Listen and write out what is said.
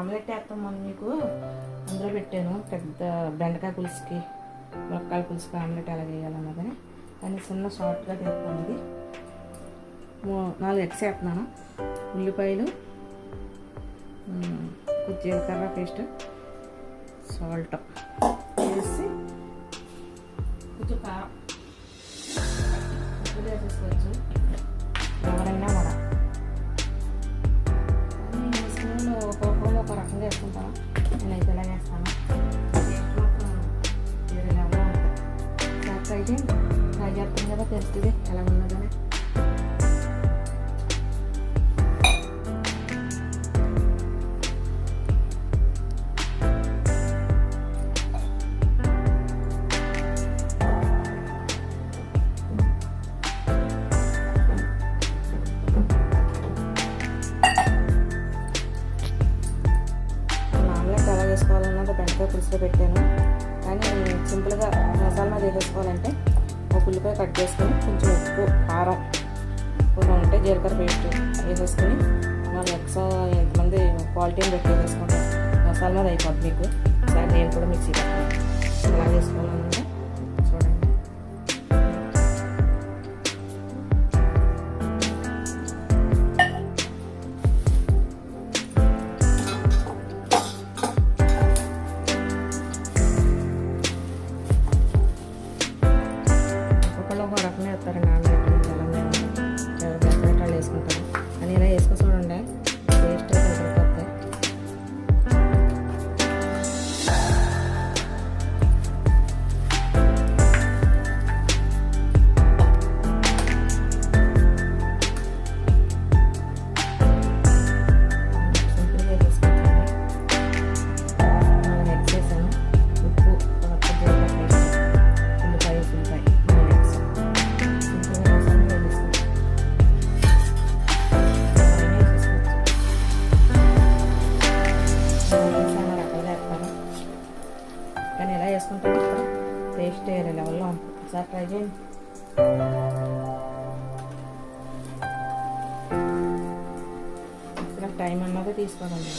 Omelette వేస్తాం మనం మీకు అందులో పెట్టాను పెద్ద బెండకాయ పులుసుకి ములక్కాయ పులుసుకి ఆమ్లెట్ ఎలా వేయాలన్నదని కానీ చిన్న షార్ట్గా తీస్తాను. ఇది 4 ఎగ్స్ వేస్తున్నాను. ఉల్లిపాయలు, కొంచెం జీలకర్ర పేస్ట్, సాల్ట్ వేసి కొంచెం కారం వేసేసుకోవచ్చు. ఎవరైనా కూడా స్పూన్లు ఒక్కొక్కరు ఒక రకంగా వేసుకుంటాను. నేనైతే ఇలా వేస్తాను. టేస్ట్ మాత్రం వేరే లెవెల్లో ఉంటుంది. ట్రై చేయండి. ట్రై చేస్తాను కదా తెలుస్తుంది ఎలా ఉన్నదని. వేసుకోవాలన్నది బెండకాయ పులుసులో పెట్టాను. కానీ సింపుల్గా మసాలా వేసుకోవాలంటే ఒక ఉల్లిపాయ కట్ చేసుకొని కొంచెం ఉప్పు, కారం కూడా ఉంటే జీలకర్ర పేస్ట్ వేసేసుకొని 4 ఎగ్స్ ఎంతమంది క్వాలిటీని పెట్టి వేసుకుంటే మసాలా మీద అయిపోద్ది మీకు. ఒకసారి నేను కూడా మిక్సీ పెడతాను. ఎలా వేసుకోవాలన్నది చూడండి. ఒక రకంగా వేస్తారండి ఆమ్లెట్. ఎలా వేసుకుంటారు అని ఇలా వేసుకొని చూడండి. టేస్ట్ సరిపోతాయి. సింపుల్గా వేసుకుంటాను. 4 ఎగ్స్ వేసాను. ఉప్పు, జీలకర్ర పేస్ట్, ఉల్లిపాయ సింపుల్గా మసాలా వేసుకుంటాను. కానీ ఎలా వేసుకుంటాను టేస్ట్ వేరే లెవెల్లో ఉంటుంది. ఒకసారి ట్రై చేయండి. అసలు టైం అన్నది తీసుకోదండి.